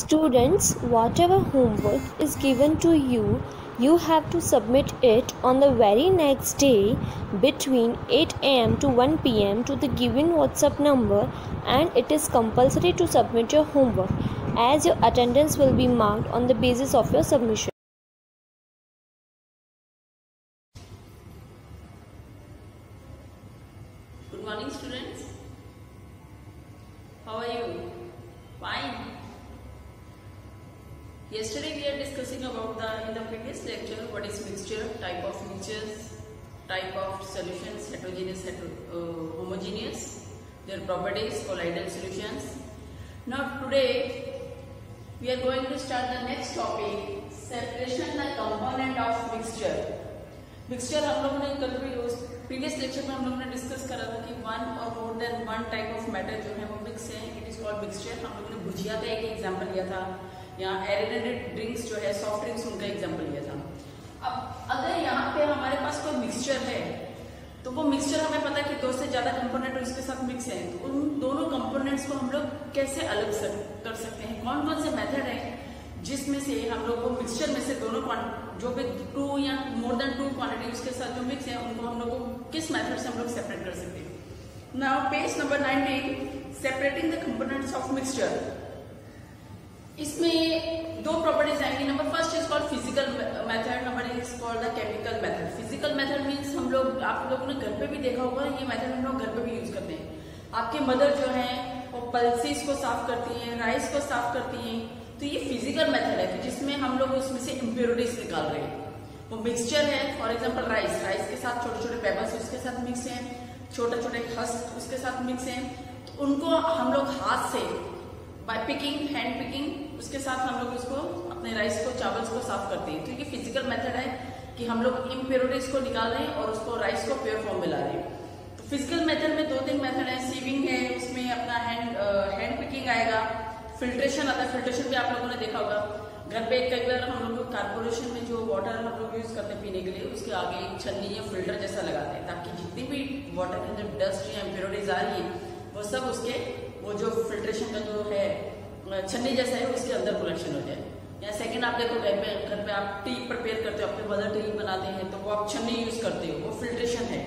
Students, whatever homework is given to you, you have to submit it on the very next day between 8 am to 1 pm to the given WhatsApp number, and it is compulsory to submit your homework as your attendance will be marked on the basis of your submission. Good morning, students. How are you? Fine. Yesterday we are discussing about in the previous lecture what is mixture, type of mixtures, type of solutions, heterogeneous, homogeneous, their properties, colloidal solutions. Now today we are going to start the next topic, separation the component of mixture. Mixture हम लोगों ने कल भी previous lecture में हम लोगों ने discuss करा था कि वन और more then one type of matter जो है वो मिक्स है, इट इज कॉल्ड मिक्सचर. हम लोगों ने भुजिया का एक एग्जांपल लिया था, यहाँ एरेनेटेड ड्रिंक्स जो है सॉफ्ट ड्रिंक्स उनका एग्जांपल लिया था. अब अगर यहाँ पे हमारे पास कोई मिक्सचर है तो वो मिक्सचर हमें पता है कि दो से ज्यादा कंपोनेंट उसके साथ मिक्स है, तो उन दोनों कंपोनेंट्स को हम लोग कैसे अलग कर सकते हैं, कौन कौन से मेथड है जिसमें से हम लोग वो मिक्सचर में से दोनों जो भी टू या मोर देन टू क्वांटिटी उसके साथ जो मिक्स है उनको हम लोग किस मेथड से हम लोग सेपरेट कर सकते हैं. Now page number 19, separating the components of mixture. इसमें दो प्रॉपर्टीज आएंगी. Number first is called physical method, number is called the chemical method. Physical method means हम लोग, आप लोगों ने घर पे भी देखा होगा, ये मेथड हम लोग घर पे भी यूज करते हैं. आपके मदर जो है वो पल्सेस को साफ करती है, राइस को साफ करती है, तो ये फिजिकल मेथड है कि जिसमें हम लोग उसमें से इम्प्योरिटीज निकाल रहे हैं. वो मिक्सचर है. फॉर एग्जांपल राइस के साथ छोटे छोटे पेबल्स उसके साथ मिक्स हैं, छोटे छोटे हस्क उसके साथ मिक्स हैं, तो उनको हम लोग हाथ से बाय पिकिंग, हैंड पिकिंग, उसके साथ हम लोग उसको अपने राइस को, चावल्स को साफ करते हैं. तो ये फिजिकल मेथड है कि हम लोग इम्प्योरिटीज को निकाल रहे हैं और उसको राइस को प्योर फॉर्म में ला रहे हैं. तो फिजिकल मेथड में दो तीन मेथड है. सीविंग है, उसमें अपना हैंड पिकिंग आएगा. फिल्ट्रेशन आता है. फिल्ट्रेशन भी आप लोगों ने देखा होगा घर पे. कई बार हम लोग कारपोरेशन में जो वाटर हम लोग यूज करते हैं पीने के लिए, उसके आगे एक छन्नी या फिल्टर जैसा लगाते हैं ताकि जितनी भी वाटर के अंदर डस्ट या इम्प्योरिटीज आ रही है वो सब उसके वो जो फिल्ट्रेशन का जो है छन्नी जैसा है उसके अंदर कलेक्शन हो जाए. या सेकंड आप देखो घर पे आप टी प्रिपेयर करते हो, अपने मदर टी बनाते हैं तो वो आप छन्नी यूज करते हो, वो फिल्ट्रेशन है.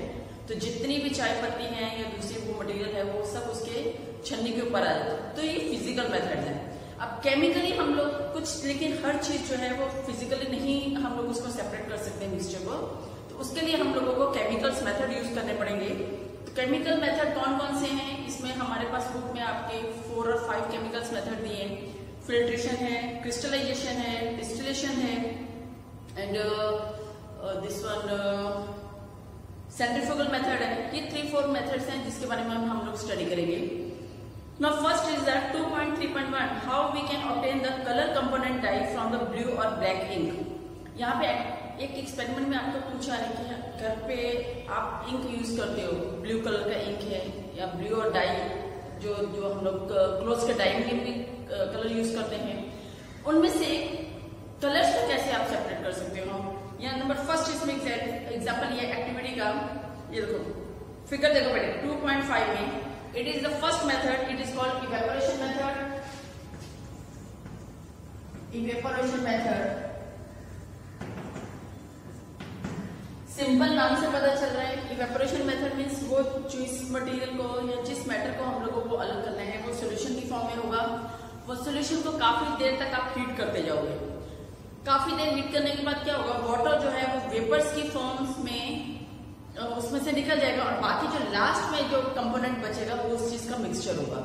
तो जितनी भी चाय पत्ती है या दूसरी वो मटेरियल है वो सब उसके छन्नी के ऊपर आ जाता है. तो ये फिजिकल मेथड है. अब केमिकली हम लोग कुछ, लेकिन हर चीज जो है वो फिजिकली नहीं हम लोग उसको सेपरेट कर सकते हैं मिक्सचर को. तो उसके लिए हम लोगों को केमिकल्स मेथड यूज करने पड़ेंगे. तो केमिकल मेथड कौन कौन से हैं, इसमें हमारे पास बुक में आपके 4 और 5 केमिकल्स मेथड दिए हैं. फिल्ट्रेशन है, क्रिस्टलाइजेशन है, डिस्टिलेशन है, and this one centrifugal method है. ये 3-4 मेथड्स हैं जिसके बारे में हम लोग स्टडी करेंगे. Now first is that 2.3.1 how we can obtain the color component dye from the blue or black ink. यहाँ पे एक एक्सपेरिमेंट में आपको पूछा है कि घर पे आप इंक यूज करते हो, ब्लू कलर का इंक है या ब्लू और डाई जो हम लोग क्लोथ्स के डाई में भी कलर यूज करते हैं, उनमें से कलर्स को कैसे आप सेपरेट कर सकते हो. यहाँ नंबर फर्स्ट इसमें एग्जाम्पल ये एक्टिविटी का, ये देखो फिगर देखो बेटे 2.5 में. It is the first method. It is called evaporation method. Evaporation method. Simple नाम से पता चल रहा है. इवेपोरेशन मेथड मीन्स वो जिस मटेरियल को या जिस मैटर को हम लोगों को अलग करना है वो सोल्यूशन की फॉर्म में होगा. वो सोल्यूशन को काफी देर तक आप हीट करते जाओगे. काफी देर हीट करने के बाद क्या होगा, वाटर जो है वो वेपर्स की फॉर्म्स में उसमें से निकल जाएगा और बाकी जो लास्ट में जो कंपोनेंट बचेगा वो उस चीज का मिक्सचर होगा.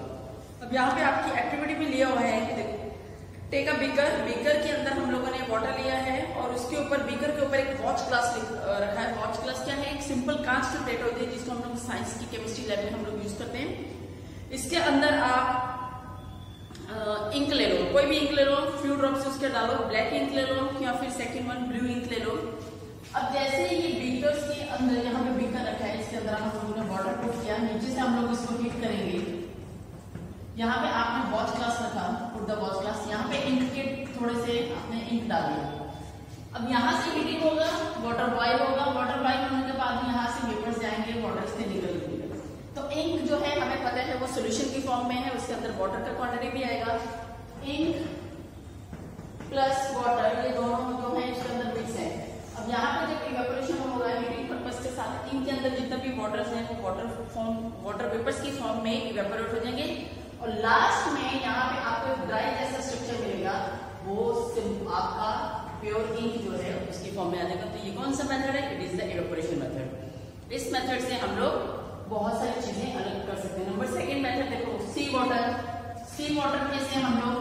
अब यहाँ पे आपकी एक्टिविटी भी लिया हुआ है कि देखो, टेक अ बीकर. बीकर के अंदर हम लोगों ने वाटर लिया है और उसके ऊपर, बीकर के ऊपर एक वॉच ग्लास रखा है. वॉच ग्लास क्या है, एक सिंपल कांच की प्लेट होती है जिसको हम लोग साइंस की केमिस्ट्री लैब में हम लोग यूज करते हैं. इसके अंदर आप इंक ले लो, कोई भी इंक ले लो, फ्यू ड्रॉप्स उसके डालो, ब्लैक इंक ले लो या फिर सेकेंड वन ब्लू इंक ले लो. अब जैसे ये बीकर्स के अंदर, यहाँ पे बीकर रखा है, इसके अंदर हम लोगों ने वाटर पुट किया, नीचे से हम लोग इसको हीट करेंगे. यहाँ पे आपने वॉच ग्लास रखा, पुट द वॉच ग्लास, यहाँ पे इंक के थोड़े से आपने इंक डालिए. अब यहाँ से हीटिंग होगा, वाटर बॉयल होगा. वाटर बॉयल होने के बाद यहाँ से वेपर्स जाएंगे, वाटर से निकलेंगे. तो इंक जो है हमें पता है वो सोल्यूशन की फॉर्म में है, उसके अंदर वाटर का क्वांटिटी भी आएगा. इंक प्लस वाटर, ये दोनों जो है इसके अंदर मिक्स है। अब यहाँ पे जब इवेपोरेशन होगा हीटिंग पर्पस के साथ, इनके अंदर जितना भी वाटर्स हैं वो वाटर वेपर्स की फॉर्म में इवेपोरेट हो जाएंगे और लास्ट में यहाँ पे आपको एक ड्राई जैसा स्ट्रक्चर मिलेगा, वो आपका प्योर इंक जो है उसकी फॉर्म में आ जाएगा। तो ये कौन सा मेथड है? It is the evaporation method. इस मेथड से हम लोग बहुत सारी चीजें अलग कर सकते हैं। नंबर सेकेंड मेथड देखो, सी वाटर। सी वाटर में से हम लोग,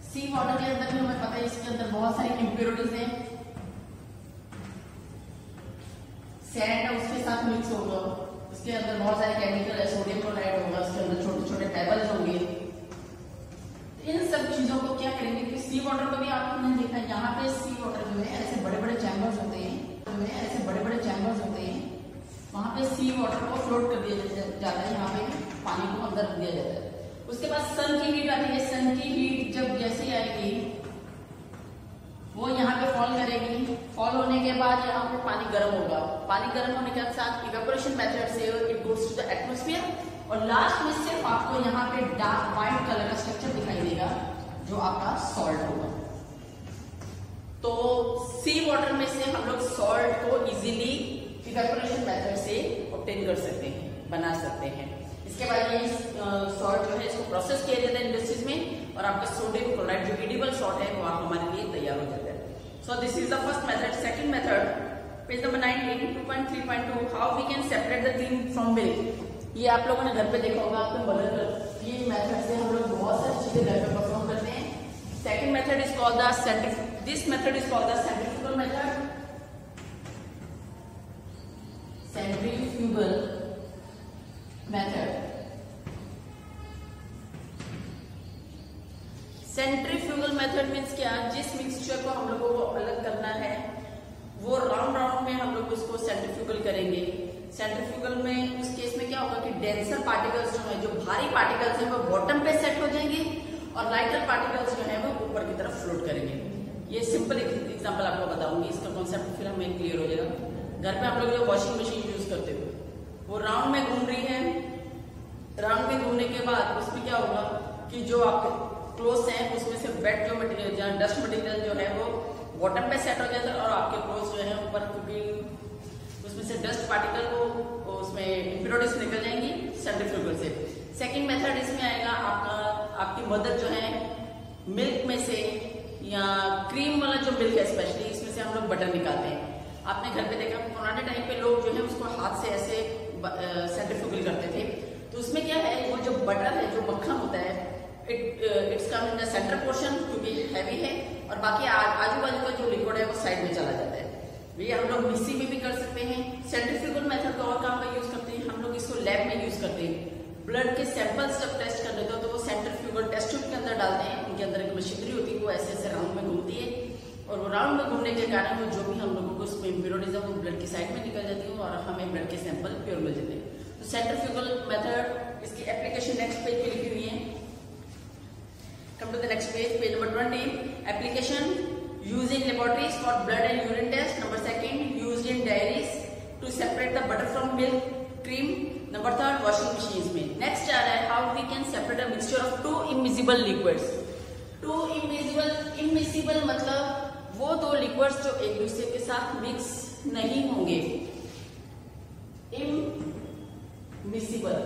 सी वाटर के अंदर भी हमें पता है इसके अंदर बहुत सारी इम्प्योरिटीज हैं, सैंड उसके साथ मिक्स होगा, उसके अंदर बहुत सारे केमिकल है, सोडियम क्लोराइड होगा, उसके अंदर छोटे छोटे पेबल्स होंगे। इन सब चीजों को क्या करेंगे कि सी वाटर को भी आपने देखा है, यहाँ पे सी वाटर जो है ऐसे बड़े बड़े चैम्बर्स होते हैं, ऐसे बड़े बड़े चैम्बर्स होते हैं, वहां पे सी वाटर को फ्लोट कर दिया जाता है, यहाँ पे पानी को अंदर रख दिया जाता है। उसके बाद सन की हीट आती है, सन की हीट जब जैसे आएगी वो यहाँ पे फॉल करेगी, फॉल होने के बाद यहाँ पे पानी गर्म होगा, पानी गर्म होने के साथ इवेपोरेशन मेथड से it goes to the atmosphere और लास्ट में सिर्फ आपको यहाँ पे डार्क व्हाइट कलर का स्ट्रक्चर दिखाई देगा जो आपका सॉल्ट होगा। तो सी वाटर में से हम लोग सॉल्ट को इजीली इवेपोरेशन मेथड से ऑब्टेन कर सकते हैं, बना सकते हैं। इसके बाद ये सॉल्ट जो है इसको प्रोसेस किया जाता है इंडस्ट्रीज में और आपका सोडियम क्लोराइड जो एडिबल सॉल्ट है वो आप हमारे लिए तैयार हो जाता है। So this is the first method. Second method, page number 19, 2.3.2, how we can separate the cream from milk. ये आप लोगों ने घर पे देखा होगा, आपके मदर का ये मेथड से हम लोग बहुत सारी चीजें घर पे परफॉर्म करते हैं। Second method is called the centrifugal, this method is called the centrifugal method. Centrifugal method, centrifugal method means क्या, जिस मिक्सचर को हम लोगों को अलग करना है वो राउंड राउंड में हम लोग उसको सेंट्रीफ्यूगल करेंगे। सेंट्रीफ्यूगल में उस केस में क्या होगा कि डेंसर पार्टिकल्स जो है, जो भारी पार्टिकल्स है वो बॉटम पे सेट हो जाएंगे और लाइटर पार्टिकल्स जो है वो ऊपर की तरफ फ्लोट करेंगे। ये सिंपल एग्जांपल आपको बताऊंगी, इसका कॉन्सेप्ट फिर हमें क्लियर हो जाएगा। घर पे हम लोग जो वॉशिंग मशीन यूज करते हो वो राउंड में घूम रही है, राउंड में घूमने के बाद उसमें क्या होगा कि जो आपके क्लोथ्स हैं उसमें से वेट जो मटेरियल, डस्ट मटेरियल जो है वो बॉटम पे सेट हो जाता है और आपके क्लोथ्स जो है ऊपर, क्योंकि उसमें से डस्ट पार्टिकल को उसमें इम्प्योरिटीज निकल जाएंगी सेंट्रीफ्यूगल से। सेकंड मेथड इसमें आएगा आपकी मदर जो है मिल्क में से या क्रीम वाला जो मिल्क है स्पेशली, इसमें से हम लोग बटर निकालते हैं। आपने घर पे देखा पुराने टाइम पे लोग जो है उसको हाथ से ऐसे सेंट्रीफ्यूगल करते थे, तो उसमें क्या है वो जो बटर है, जो मक्खन होता है, it's come in the centre portion क्योंकि हैवी है और बाकी आजू बाजू का जो लिक्विड है वो साइड में चला जाता है। ये हम लोग मिक्सी में भी कर सकते हैं। सेंट्रीफ्यूगल मेथड को और कहाँ पर यूज करते हैं हम लोग, इसको लैब में यूज करते हैं। ब्लड के सैंपल्स जब टेस्ट कर लेते हो तो वो सेंट्रीफ्यूगल टेस्ट ट्यूब के अंदर डालते हैं, उनके अंदर एक मशीनरी होती है वो ऐसे ऐसे राउंड में घूमती है और वो राउंड में घूमने के कारण वो जो भी हम लोगों को उसमें इम्प्योरिटीज है वो ब्लड की साइड में निकल जाती है और हमें ब्लड के सैंपल प्योर मिल जाते हैं। तो सेंट्रीफ्यूगल मेथड, इसकी एप्लीकेशन नेक्स्ट पेज पे लिखी हुई है। Come to the next page, page number 20. Application used in laboratories for blood and urine test. Number second, used in dairies to separate the butter from milk, cream. Number third, washing machines में. Next आ रहा है how we can separate a mixture of two immiscible liquids. Two immiscible मतलब वो दो liquids जो एक दूसरे के साथ मिक्स नहीं होंगे। Immiscible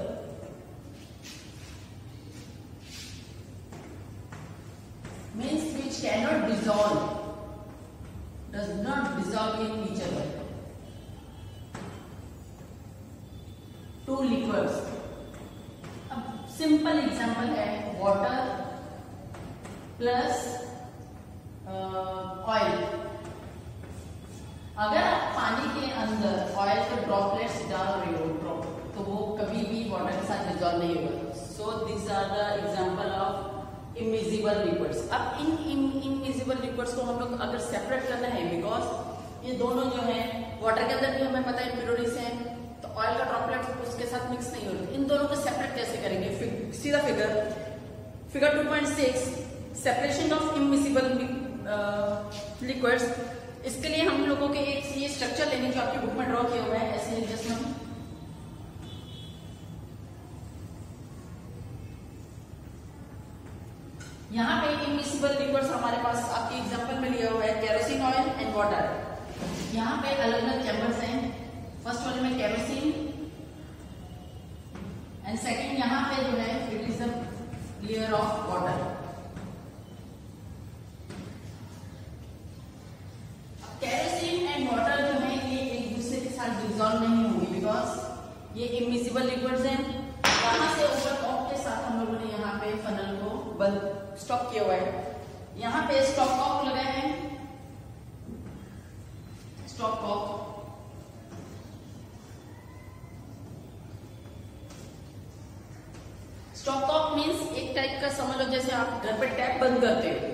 means which cannot dissolve, does not dissolve in each other. Two liquids. अब सिंपल एग्जांपल है वाटर प्लस ऑयल। अगर आप पानी के अंदर ऑयल के ड्रॉपलेट्स डाल रहे हो तो वो कभी भी वाटर के साथ डिसॉल्व नहीं होगा। So this are the example of immiscible liquids. अब इन इमिजिबल लिक्विड्स को हम लोग अगर सेपरेट करना है, बिकॉज ये दोनों जो है वाटर के अंदर भी हमें पता है इम्प्योरिटीज हैं, तो ऑयल का ड्रॉपलेट उसके साथ मिक्स नहीं होते। इन दोनों को सेपरेट कैसे करेंगे? सीधा figure 2.6, separation of immiscible liquids. इसके लिए हम लोगों के एक ये स्ट्रक्चर लेंगे जो आपकी बुक में ड्रॉ किया हुआ है ऐसे जिसमें यहाँ पे इमिसिबल लिक्विड्स हमारे पास आपके एग्जांपल में लिया हुआ है केरोसिन ऑयल एंड वाटर। यहाँ पे अलग अलग चैम्बर्स हैं। फर्स्ट वाले में केरोसिन एंड सेकंड यहाँ पे जो है it is the layer of water. Kerosene and water जो है ये एक दूसरे के साथ डिसॉल्व नहीं होंगे बिकॉज ये इमिसिबल लिक्विड्स हैं। यहाँ से ऊपर कॉक के साथ हम लोगों ने यहाँ पे फनल को बंद स्टॉप किया हुआ है। यहाँ पे स्टॉप कॉक लगाए हैं, stopcock. Stopcock means एक टाइप का समझ लो जैसे आप घर पे टैप बंद करते हो,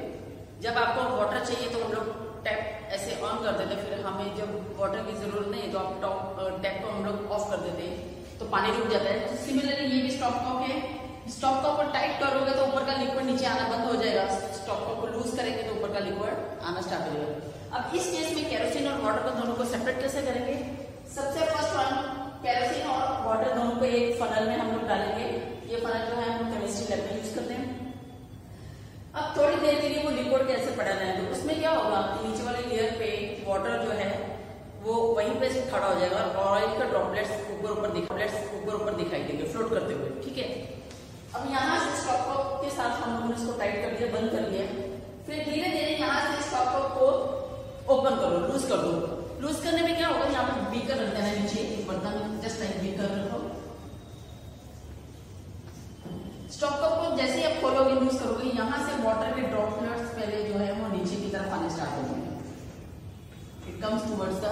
जब आपको वाटर चाहिए तो हम लोग टैप ऐसे ऑन कर देते, फिर हमें जब वाटर की जरूरत नहीं है तो आप टैप को हम लोग ऑफ कर देते हैं तो पानी रुक जाता है। तो सिमिलरली ये भी स्टॉप कॉक है। स्टॉप कॉक को टाइट करोगे तो ऊपर का लिक्विड नीचे आना बंद हो जाएगा, स्टॉप कॉक को लूज करेंगे तो ऊपर का लिक्विड आना स्टार्ट हो जाएगा। अब इस केस में केरोसिन और वाटर को दोनों को सेपरेट कैसे करेंगे? सबसे फर्स्ट वन, केरोसिन और वाटर दोनों को एक फनल में हम लोग डालेंगे। ये फनल जो है हम केमिस्ट्री लैब में यूज करते हैं। अब थोड़ी देर के लिए वो लिक्विड कैसे पड़ा रहे तो उसमें क्या होगा कि नीचे वाले लेयर पे वाटर जो है वो वहीं पे खड़ा हो जाएगा और ऑयल का ड्रॉपलेट्स ऊपर ऊपर दिखाई देंगे फ्लोट करते हुए। ठीक है, अब यहाँ से स्टॉप कॉक के साथ हम लोगों ने इसको टाइट कर दिया, बंद कर दिया। फिर धीरे धीरे यहाँ से स्टॉप कॉक को ओपन करो, लूज कर दो। लूज करने में क्या होगा, यहाँ पर बीकर रख देना नीचे, बर्तन जस्ट लाइक बीकर रखो। स्टॉप कॉक को जैसे ही आप खोलोगे, लूज करोगे, यहाँ से वाटर के ड्रॉपलेट्स पहले जो है वो नीचे की तरफ आने स्टार्ट हो जाएंगे। It comes towards the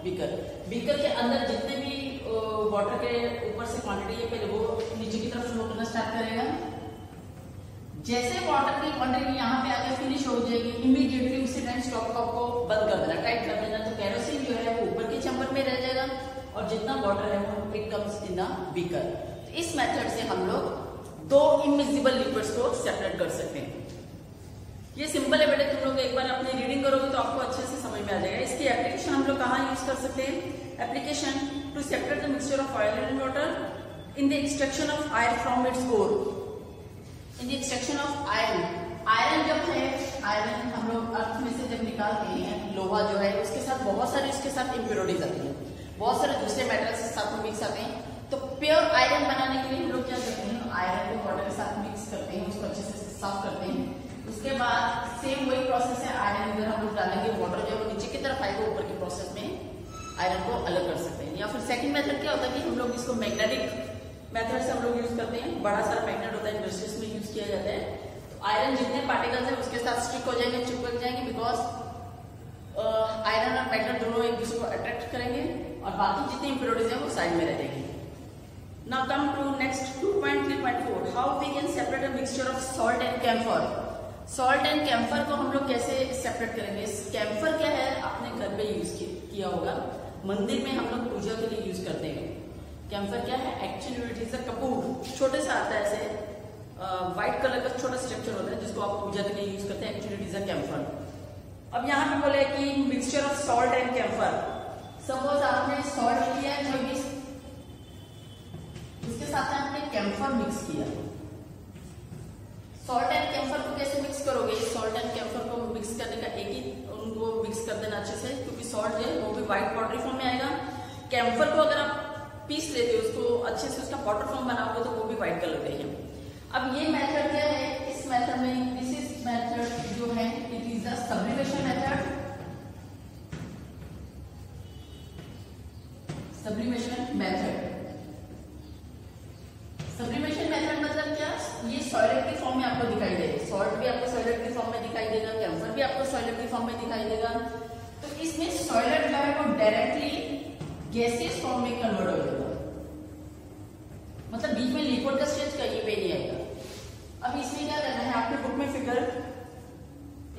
beaker. Beaker के अंदर जितने भी वाटर के ऊपर से क्वांटिटी है पहले वो नीचे की तरफ फ्लो करना स्टार्ट करेगा। जैसे वाटर की क्वांटिटी यहाँ पे आके फिनिश हो जाएगी, इमीडिएटली उसी टाइम स्टॉप कॉक को बंद कर देना, टाइट कर देना। तो केरोसिन जो है वो ऊपर के चैम्बर में रह जाएगा और जितना वाटर है वो it comes in the beaker. तो इस मेथड से हम लोग दो इमिसिबल लिक्विड्स को सेपरेट कर सकते हैं। ये सिंपल है बेटे, तुम लोग एक बार अपनी रीडिंग करोगे तो आपको अच्छे से समझ में आ जाएगा। इसकी एप्लीकेशन हम लोग कहाँ यूज कर सकते हैं? Application to separate the mixture of oil and water in the extraction of iron from its core. In the extraction of iron, iron जब है, आयरन हम लोग अर्थ में से जब निकालते हैं, लोहा जो है उसके साथ बहुत सारे उसके साथ इम्प्योरिटीज आती है, बहुत सारे दूसरे मेटल्स के साथ में मिक्स आते हैं। तो प्योर आयरन बनाने के लिए हम लोग क्या करते हैं, आयरन को वाटर के साथ मिक्स करते हैं, उसको अच्छे से साफ करते हैं। उसके बाद सेम वही प्रोसेस है, आयरन इधर हम लोग डालेंगे, वाटर जो नीचे की तरफ आएगा, ऊपर की प्रोसेस में आयरन को अलग कर सकते हैं। या फिर सेकंड मेथड क्या होता है कि हम लोग इसको मैग्नेटिक मेथड से हम लोग यूज करते हैं। बड़ा सारा मैग्नेट होता है, इंडस्ट्रीज में यूज किया जाता है। तो आयरन जितने पार्टिकल्स है उसके साथ स्टिक हो जाएंगे, चिपक जाएंगे, बिकॉज आयरन और मैग्नेट दोनों एक दूसरे को अट्रैक्ट करेंगे और बाकी जितनी इम्प्योरिटीज है वो साइड में रह जाएंगे। Now come to next 2.3.4. How we can separate a mixture of salt and camphor. Salt and camphor को हम लोग कैसे सेपरेट करेंगे? कैम्फर क्या है, आपने घर पे यूज किया होगा, मंदिर में हम लोग पूजा के लिए यूज करते हैं। कैम्फर क्या है? एक्चुअली इट इज अ कपूर, छोटे सा आता है, ऐसे व्हाइट कलर का छोटा स्ट्रक्चर होता है जिसको आप पूजा के लिए यूज करते हैं। Actually it is a camphor. अब यहाँ पे बोले कि mixture of salt and camphor. Suppose आपने सॉल्ट लिया है 24, उसके साथ आपने कैम्फर मिक्स किया। सॉल्ट एंड कैम्फर को कैसे मिक्स करोगे? सॉल्ट एंड कैम्फर को मिक्स करने का एक ही, उनको मिक्स कर देना अच्छे से, क्योंकि सॉल्ट जो है वो भी व्हाइट पाउडरी फॉर्म में आएगा। कैम्फर को अगर आप पीस लेते हो, उसको अच्छे से उसका पाउडर फॉर्म बनाओगे तो वो भी व्हाइट कलर का है। अब ये मेथड क्या है? इस मेथड में, दिस मेथड जो है it is the sublimation method. Sublimation method, sublimation method मतलब क्या? ये सॉलिड की फॉर्म में आपको दिखाई देगा, सॉल्ट भी आपको सॉलिड की फॉर्म में दिखाई देगा, कैम्फर भी आपको सॉलिड की फॉर्म में दिखाई देगा। तो इसमें सॉलिड जो है वो डायरेक्टली गैसियस फॉर्म में कन्वर्ट हो जाएगा, मतलब बीच में लिक्विड का स्टेज कहीं पे नहीं आएगा। अब इसमें क्या करना है, आपके बुक में फिगर,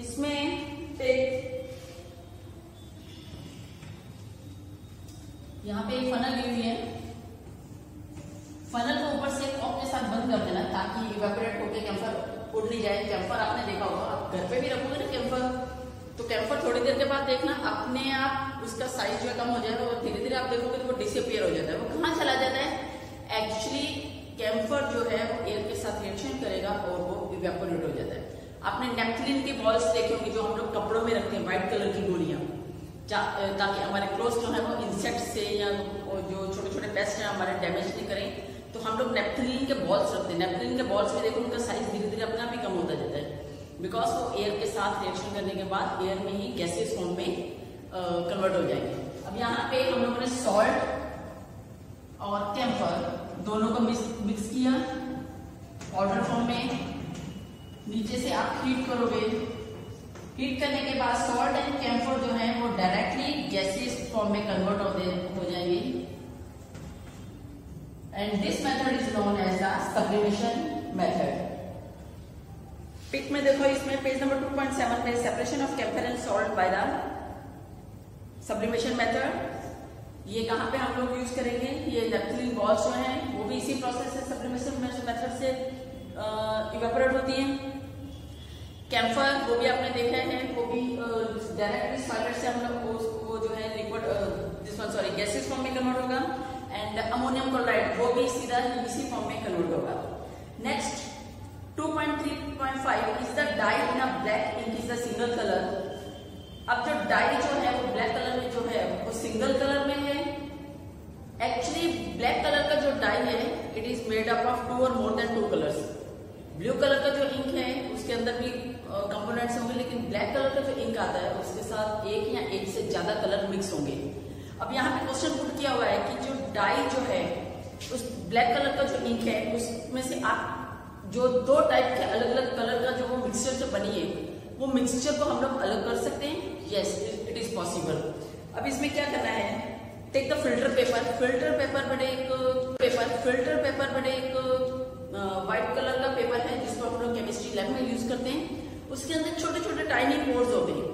इसमें यहाँ पे एक फनल ली हुई है, फनल को ऊपर से कॉक के साथ बंद कर देना ताकि इवेपोरेट होकर कैम्फर उड़ नहीं जाए। कैम्फर आपने देखा होगा, आप घर पे भी रखोगे ना कैम्फर, तो कैम्फर थोड़ी देर के बाद देखना अपने आप उसका साइज जो है कम हो जाएगा और धीरे धीरे आप देखोगे तो वो डिसअपियर हो जाता है। वो कहाँ चला जाता है? एक्चुअली कैम्फर जो है वो एयर के साथ रिएक्शन करेगा और वो इवेपोरेट हो जाता है। आपने नेपथलीन के बॉल्स देखे होंगे जो हम लोग कपड़ों में रखते हैं, व्हाइट कलर की गोलियां, ताकि हमारे क्लोथ जो है वो इंसेक्ट से या जो छोटे छोटे पेस्ट हैं हमारे डैमेज नहीं करें। तो हम लोग नेपथलीन के बॉल्स रखते हैं। नेपथलीन के बॉल्स में देखो उनका साइज धीरे धीरे अपने आप ही कम होता जाता है, बिकॉज वो एयर के साथ रिएक्शन करने के बाद एयर में ही गैसेस फॉर्म में कन्वर्ट हो जाएंगे। अब यहाँ पे हम लोगों ने सॉल्ट और कैम्फर दोनों को मिक्स किया पाउडर फॉर्म में। नीचे से आप हीट करोगे, हीट करने के बाद सॉल्ट एंड कैम्फर जो है वो डायरेक्टली गैसेस फॉर्म में कन्वर्ट हो जाएंगे। And this method is known as the sublimation method. Pic में देखो, इसमें पेज नंबर 2.7 पे separation of camphor and salt by the sublimation method. ये कहाँ पे हम लोग यूज करेंगे? ये नेपथलीन बॉल्स जो हैं वो भी इसी प्रोसेस से सब्लिमेशन मेथड से इवेपोरेट होती हैं। कैम्फर वो भी आपने देखा है, वो भी डायरेक्टली सॉलिड से हम लोग वो जो है लिक्विड गैसेस फॉर्म में कन्वर्ट होगा। एंड अमोनियम क्लोराइड वो भी सीधा इसी फॉर्म में कन्वर्ट होगा। Next 2.3.5 is the dye in a black ink is the single colour. अब जो डाई जो है वो ब्लैक कलर में जो है वो सिंगल कलर में है। एक्चुअली ब्लैक कलर का जो डाई है it is made up of 2 और more than 2 colours. Blue colour का जो इंक है उसके अंदर भी कंपोनेंट्स होंगे, लेकिन ब्लैक कलर का जो इंक आता है उसके साथ एक या एक से ज्यादा कलर मिक्स होंगे। अब यहाँ पे क्वेश्चन पुट किया हुआ है कि जो डाई जो है उस ब्लैक कलर का जो इंक है उसमें से आप जो 2 टाइप के अलग अलग कलर का जो वो मिक्सचर से बनी है वो मिक्सचर को हम लोग अलग कर सकते हैं। Yes, it is possible. अब इसमें क्या करना है, take the filter paper. Filter paper बड़े एक व्हाइट कलर का पेपर है जिसको हम लोग केमिस्ट्री लैब में यूज करते हैं। उसके अंदर छोटे छोटे टाइनी पोर्स होते हैं।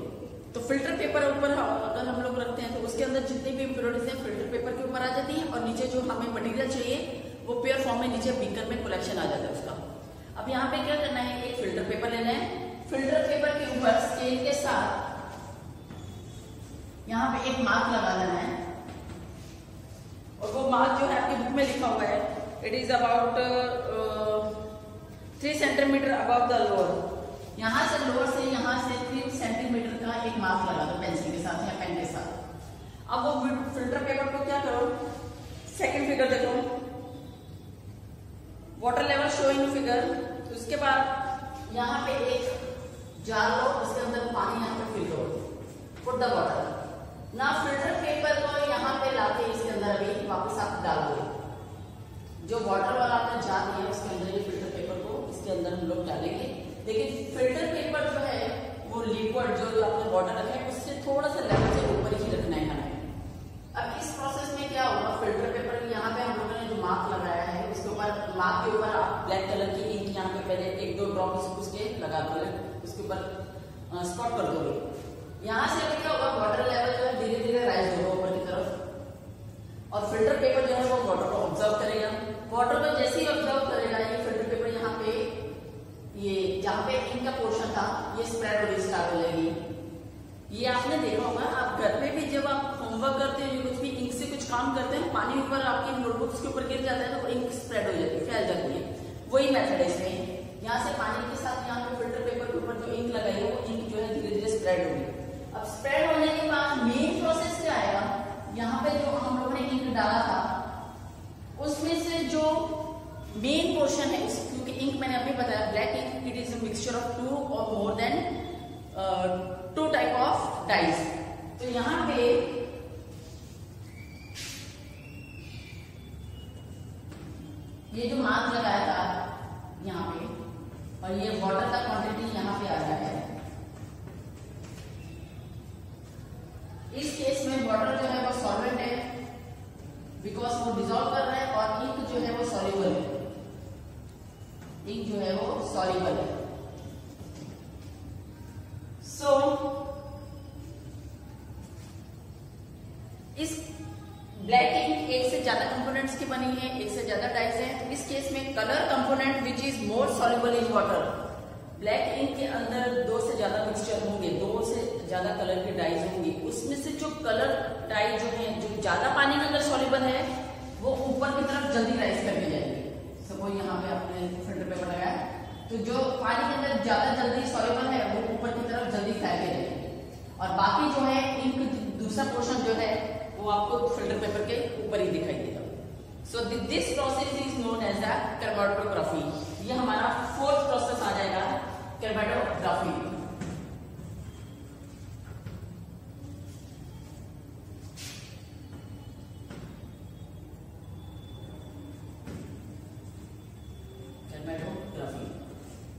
तो फिल्टर पेपर ऊपर अगर हम लोग रखते हैं तो उसके अंदर जितनी भी इम्प्योरिटीज हैं फिल्टर पेपर के ऊपर आ जाती हैं और नीचे जो हमें मटेरियल चाहिए वो प्योर फॉर्म में नीचे बीकर में कलेक्शन आ जाता है उसका। अब यहाँ पे क्या करना है, एक फिल्टर पेपर लेना है। फिल्टर पेपर के ऊपर स्केल के साथ यहाँ पे एक मार्क लगा देना है और वो मार्क जो है आपकी बुक में लिखा हुआ है, it is about 3 centimetre above the lower. यहाँ से लोअर से यहाँ से 3 सेंटीमीटर का एक मार्क लगा दो पेंसिल के साथ या पेन के साथ। अब वो फिल्टर पेपर को क्या करो, सेकंड फिगर देखो, water level show in figure. उसके बाद यहाँ पे एक जार लो, उसके अंदर पानी यहाँ पे फिल करो, पुट द वाटर। ना फिल्टर पेपर को यहाँ पे लाके इसके अंदर अभी वापस आप डाल दो। जो वाटर वाला आपने जार लिया उसके अंदर ये फिल्टर पेपर को इसके अंदर हम लोग डालेंगे। लेकिन फिल्टर पेपर जो है वो लिक्विड जो आपने वाटर रखा है उससे थोड़ा सा लेवल से ऊपर ही रखना है हमें। अब इस प्रोसेस में क्या होगा, फिल्टर पेपर यहाँ पे हम लोगों ने जो मार्क लगाया है उसके ऊपर, मार्क के ऊपर आप ब्लैक कलर की इंक यहाँ पे पहले 1-2 ड्रॉप उसके लगा दोगे, उसके ऊपर स्पॉट कर दोगे। यहाँ से अभी क्या होगा, वाटर लेवल जो है धीरे धीरे राइज होगा ऊपर की तरफ और फिल्टर पेपर जो है वो वाटर को ऑब्जर्व करेगा। वाटर को जैसे ही ऑब्जर्व करेगा ये फिल्टर पेपर यहाँ पे ये जहाँ पे इंक का पोर्शन था ये स्प्रेड होनी स्टार्ट हो जाएगी। ये आपने देखा होगा, आप घर पे भी जब आप होमवर्क करते हैं कुछ भी इंक से कुछ काम करते हैं, पानी ऊपर आपकी नोटबुक्स के ऊपर गिर जाता है तो इंक स्प्रेड हो जाती है, फैल जाती है। वही मेथड है इसमें। यहाँ से पानी के साथ यहाँ पे फिल्टर पेपर के ऊपर जो इंक लगाई है वो इंक जो है धीरे धीरे स्प्रेड होगी। अब स्प्रेड होने के बाद मेन प्रोसेस क्या आएगा, यहाँ पे जो हम लोगों ने इंक डाला था उसमें से जो मेन पोर्शन है, क्योंकि इंक मैंने अभी बताया black ink it is a mixture of 2 और more than 2 type of dyes. तो यहाँ पे ये जो मार्क लगाया था यहाँ पे और ये वाटर का क्वांटिटी यहाँ पे आ गया है। इस केस में वाटर जो है वो सॉल्वेंट है बिकॉज वो डिसॉल्व कर रहा है और इंक जो है वो सॉल्युबल है। इंक जो है वो सॉल्युबल है। सो इस ब्लैक इंक एक से ज्यादा कंपोनेंट्स की बनी है, एक से ज्यादा डाइज है। तो इस केस में colour component which is more soluble in water, black ink के अंदर 2 से ज्यादा मिक्सचर होंगे, 2 से ज्यादा कलर के डाइज होंगी। उसमें से जो कलर डाई जो है जो ज्यादा पानी के अंदर सॉल्युबल है वो ऊपर की तरफ जल्दी राइज करके जाएंगे। सपोज यहाँ पे आपने फिल्टर पेपर लगाया तो जो पानी के अंदर ज्यादा जल्दी सॉल्युबल है वो ऊपर की तरफ जल्दी फैलते रहेंगे और बाकी जो है इंक दूसरा पोर्शन जो है वो आपको फिल्टर पेपर के ऊपर ही दिखाई देगा। So this process is known as the chromatography. ये हमारा फोर्थ प्रोसेस आ जाएगा क्रोमैटोग्राफी।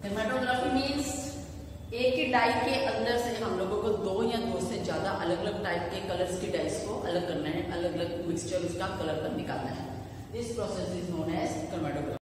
क्रोमैटोग्राफी मीन्स एक ही डाई के अंदर से हम लोगों को दो या दो से ज्यादा अलग अलग टाइप के कलर्स की डाइस को अलग करना है, अलग अलग मिक्सचर उसका कलर का निकालना है। This process is known as chromatography.